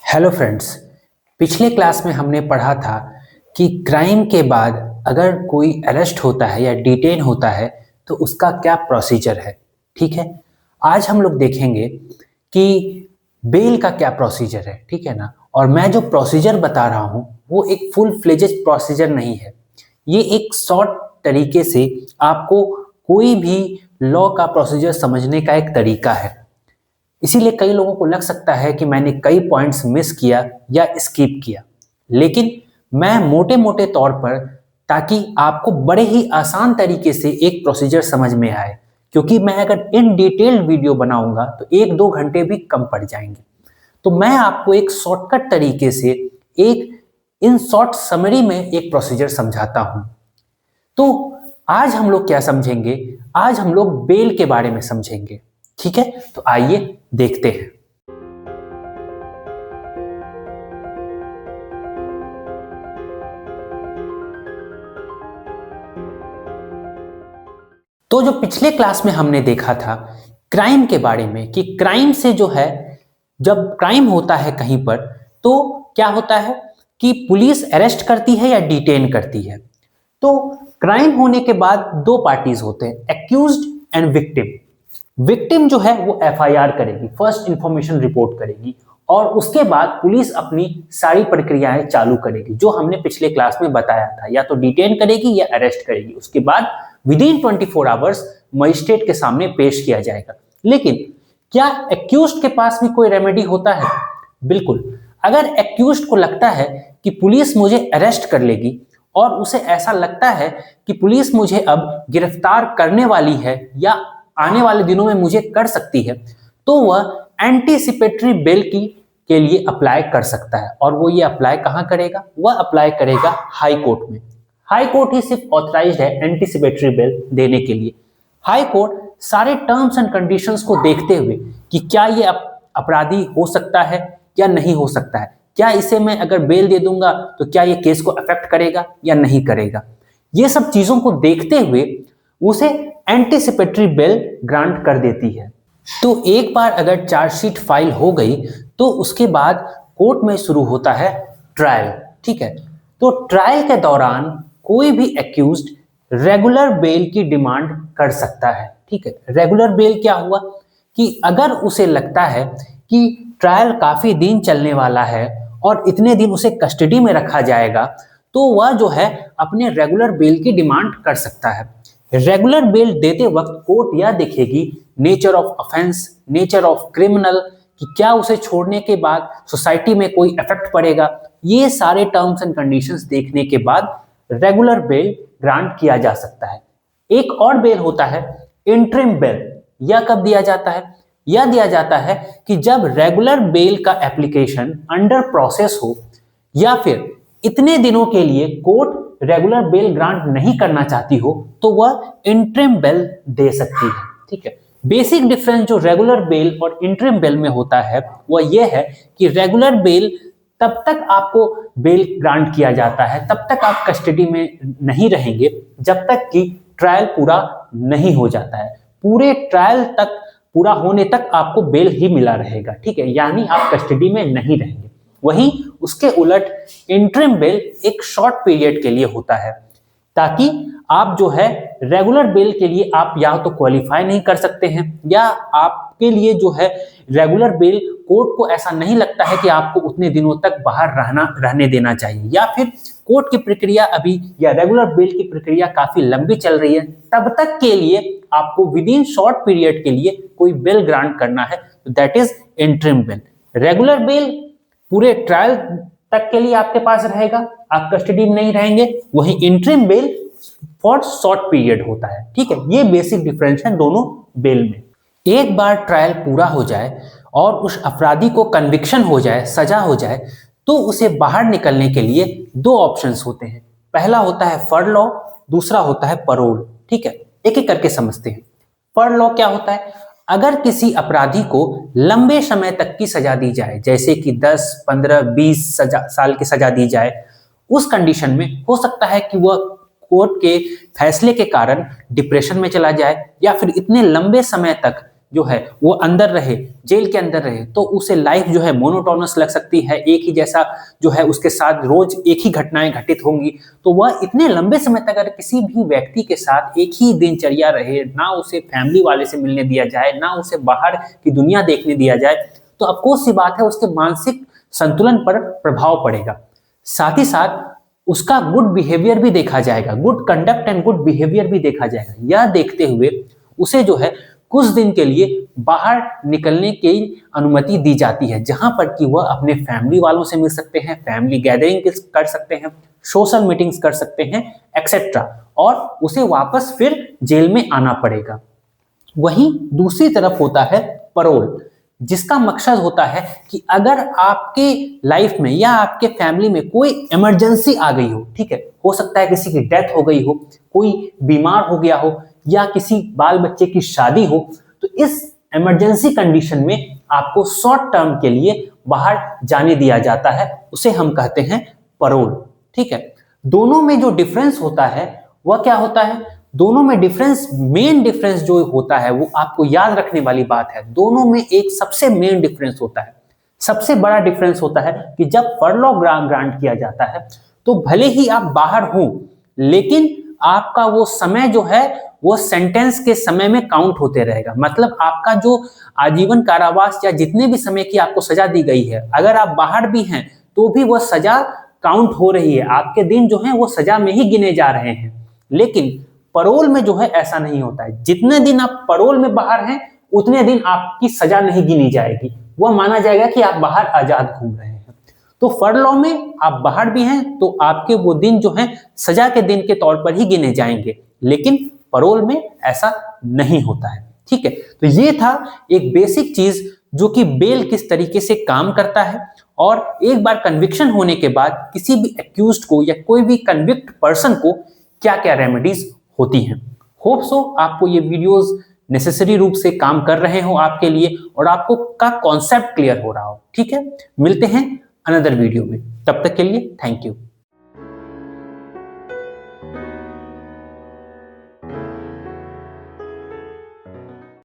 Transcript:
Hello friends. पिछले class में हमने पढ़ा था कि क्राइम के बाद अगर कोई अरेस्ट होता है या डिटेन होता है तो उसका क्या प्रोसीजर है। ठीक है, आज हम लोग देखेंगे कि बेल का क्या प्रोसीजर है। ठीक है ना। और मैं जो प्रोसीजर बता रहा हूँ वो एक फुल फ्लेजेड प्रोसीजर नहीं है। ये एक शॉर्ट तरीके से आपको कोई भी लॉ का प्रोसीजर समझने का एक तरीका है। इसीलिए कई लोगों को लग सकता है कि मैंने कई पॉइंट्स मिस किया या स्किप किया, लेकिन मैं मोटे मोटे तौर पर, ताकि आपको बड़े ही आसान तरीके से एक प्रोसीजर समझ में आए, क्योंकि मैं अगर इन डिटेल्ड वीडियो बनाऊंगा तो 1-2 घंटे भी कम पड़ जाएंगे। तो मैं आपको एक शॉर्टकट तरीके से एक इन शॉर्ट समरी में एक प्रोसीजर समझाता हूं। तो आज हम लोग क्या समझेंगे? आज हम लोग बेल के बारे में समझेंगे। ठीक है, तो आइए देखते हैं। तो जो पिछले क्लास में हमने देखा था क्राइम के बारे में, कि क्राइम से जो है, जब क्राइम होता है कहीं पर तो क्या होता है कि पुलिस अरेस्ट करती है या डिटेन करती है। तो क्राइम होने के बाद दो पार्टीज होते हैं, एक्यूज्ड एंड विक्टिम। विक्टिम जो है वो एफआईआर करेगी, फर्स्ट इंफॉर्मेशन रिपोर्ट करेगी, और उसके बाद पुलिस अपनी सारी प्रक्रियाएं चालू करेगी जो हमने पिछले क्लास में बताया था। या तो डिटेन करेगी या अरेस्ट करेगी। उसके बाद विद इन 24 आवर्स मजिस्ट्रेट के सामने पेश किया जाएगा। लेकिन क्या एक्यूज्ड के पास भी कोई रेमेडी होता है? बिल्कुल। अगर एक्यूज्ड को लगता है कि पुलिस मुझे अरेस्ट कर लेगी और उसे ऐसा लगता है कि पुलिस मुझे अब गिरफ्तार करने वाली है या आने वाले दिनों में मुझे कर सकती है, तो वह एंटीसिपेटरी बेल के लिए अप्लाई कर सकता है। और वो ये अप्लाई कहाँ करेगा? वह अप्लाई करेगा हाई कोर्ट में। हाई कोर्ट ही सिर्फ ऑथराइज्ड है एंटीसिपेटरी बेल देने के लिए। हाई कोर्ट सारे टर्म्स एंड कंडीशंस को देखते हुए कि क्या ये अपराधी हो सकता है या नहीं हो सकता है, क्या इसे मैं अगर बेल दे दूंगा तो क्या ये केस को अफेक्ट करेगा या नहीं करेगा, ये सब चीजों को देखते हुए उसे एंटीसिपेटरी बेल ग्रांट कर देती है। तो एक बार अगर चार्जशीट फाइल हो गई तो उसके बाद कोर्ट में शुरू होता है ट्रायल। ठीक है, तो ट्रायल के दौरान कोई भी एक्यूज्ड रेगुलर बेल की डिमांड कर सकता है। ठीक है, रेगुलर बेल क्या हुआ कि अगर उसे लगता है कि ट्रायल काफी दिन चलने वाला है और इतने दिन उसे कस्टडी में रखा जाएगा, तो वह जो है अपने रेगुलर बेल की डिमांड कर सकता है। रेगुलर बेल देते वक्त कोर्ट यह देखेगी nature of offence, nature of criminal, कि क्या उसे छोड़ने के बाद सोसाइटी में कोई इफेक्ट पड़ेगा। ये सारे टर्म्स एंड कंडीशंस देखने के बाद रेगुलर बेल ग्रांट किया जा सकता है। एक और बेल होता है इंटरिम बेल। यह कब दिया जाता है? यह दिया जाता है कि जब रेगुलर बेल का एप्लीकेशन अंडर प्रोसेस हो या फिर इतने दिनों के लिए कोर्ट रेगुलर बेल ग्रांट नहीं करना चाहती हो, तो वह इंटरिम बेल दे सकती है। ठीक है, बेसिक डिफरेंस जो रेगुलर बेल और इंटरिम बेल में होता है वह यह है कि रेगुलर बेल तब तक आपको बेल ग्रांट किया जाता है, तब तक आप कस्टडी में नहीं रहेंगे जब तक कि ट्रायल पूरा नहीं हो जाता है। पूरे ट्रायल तक पूरा होने तक आपको बेल ही मिला रहेगा। ठीक है, यानी आप कस्टडी में नहीं रहेंगे। वहीं उसके उलट इंटरिम बेल एक शॉर्ट पीरियड के लिए होता है, ताकि आप जो है रेगुलर बेल के लिए आप या तो क्वालिफाई नहीं कर सकते हैं, या आपके लिए जो है रेगुलर बेल कोर्ट को ऐसा नहीं लगता है कि आपको उतने दिनों तक बाहर रहने देना चाहिए, या फिर कोर्ट की प्रक्रिया अभी या रेगुलर बेल की प्रक्रिया काफी लंबी चल रही है, तब तक के लिए आपको विद इन शॉर्ट पीरियड के लिए कोई बेल ग्रांट करना है, that is interim bell. Regular bell पूरे ट्रायल तक के लिए आपके पास रहेगा, आप कस्टडी में नहीं रहेंगे। वहीं interim bell for short period होता है। ठीक है, ये बेसिक डिफरेंस है दोनों बेल में। एक बार ट्रायल पूरा हो जाए और उस अपराधी को कन्विक्शन हो जाए, सजा हो जाए, तो उसे बाहर निकलने के लिए दो ऑप्शंस होते हैं। पहला होता है फरलॉ, दूसरा होता है परोल। ठीक है, एक एक करके समझते हैं। फरलॉ क्या होता है? अगर किसी अपराधी को लंबे समय तक की सजा दी जाए, जैसे कि 10, 15, 20 साल की सजा दी जाए, उस कंडीशन में हो सकता है कि वह कोर्ट के फैसले के कारण डिप्रेशन में चला जाए, या फिर इतने लंबे समय तक जो है वो अंदर रहे, जेल के अंदर रहे, तो उसे लाइफ जो है मोनोटोनस लग सकती है, एक ही जैसा जो है उसके साथ रोज एक ही घटनाएं घटित होंगी। तो वह इतने लंबे समय तक अगर किसी भी व्यक्ति के साथ एक ही दिनचर्या रहे, ना उसे फैमिली वाले से मिलने दिया जाए, ना उसे बाहर की दुनिया देखने दिया जाए, तो अफकोर्स सी बात है उसके मानसिक संतुलन पर प्रभाव पड़ेगा। साथ ही साथ उसका गुड बिहेवियर भी देखा जाएगा, good conduct and good behaviour भी देखा जाएगा। यह देखते हुए उसे जो है कुछ दिन के लिए बाहर निकलने की अनुमति दी जाती है, जहां पर कि वह अपने फैमिली वालों से मिल सकते हैं, फैमिली गैदरिंग कर सकते हैं, सोशल मीटिंग्स कर सकते हैं एक्सेट्रा, और उसे वापस फिर जेल में आना पड़ेगा। वहीं दूसरी तरफ होता है परोल, जिसका मकसद होता है कि अगर आपके लाइफ में या आपके फैमिली में कोई इमरजेंसी आ गई हो, ठीक है, हो सकता है किसी की डेथ हो गई हो, कोई बीमार हो गया हो, या किसी बाल बच्चे की शादी हो, तो इस इमरजेंसी कंडीशन में आपको शॉर्ट टर्म के लिए बाहर जाने दिया जाता है, उसे हम कहते हैं परोल। ठीक है, दोनों में जो डिफरेंस होता है वह क्या होता है? दोनों में डिफरेंस, मेन डिफरेंस जो होता है वो आपको याद रखने वाली बात है। दोनों में एक सबसे मेन डिफरेंस होता है, सबसे बड़ा डिफरेंस होता है कि जब फरलॉ ग्रांट किया जाता है तो भले ही आप बाहर हो, लेकिन आपका वो समय जो है वो सेंटेंस के समय में काउंट होते रहेगा। मतलब आपका जो आजीवन कारावास या जितने भी समय की आपको सजा दी गई है, अगर आप बाहर भी हैं तो भी वह सजा काउंट हो रही है, आपके दिन जो हैं वो सजा में ही गिने जा रहे हैं। लेकिन परोल में जो है ऐसा नहीं होता है, जितने दिन आप परोल में बाहर हैं उतने दिन आपकी सजा नहीं गिनी जाएगी, वह माना जाएगा कि आप बाहर आजाद घूम रहे हैं। तो फरलॉ में आप बाहर भी हैं तो आपके वो दिन जो हैं सजा के दिन के तौर पर ही गिने जाएंगे, लेकिन परोल में ऐसा नहीं होता है। ठीक है, तो ये था एक बेसिक चीज जो कि बेल किस तरीके से काम करता है, और एक बार कन्विक्शन होने के बाद किसी भी एक्यूज्ड को या कोई भी कन्विक्ट पर्सन को क्या क्या रेमेडीज होती हैं। होप सो आपको ये वीडियोस नेसेसरी रूप से काम कर रहे हो आपके लिए, और आपको का कॉन्सेप्ट क्लियर हो रहा हो। ठीक है, मिलते हैं अनदर वीडियो में, तब तक के लिए थैंक यू।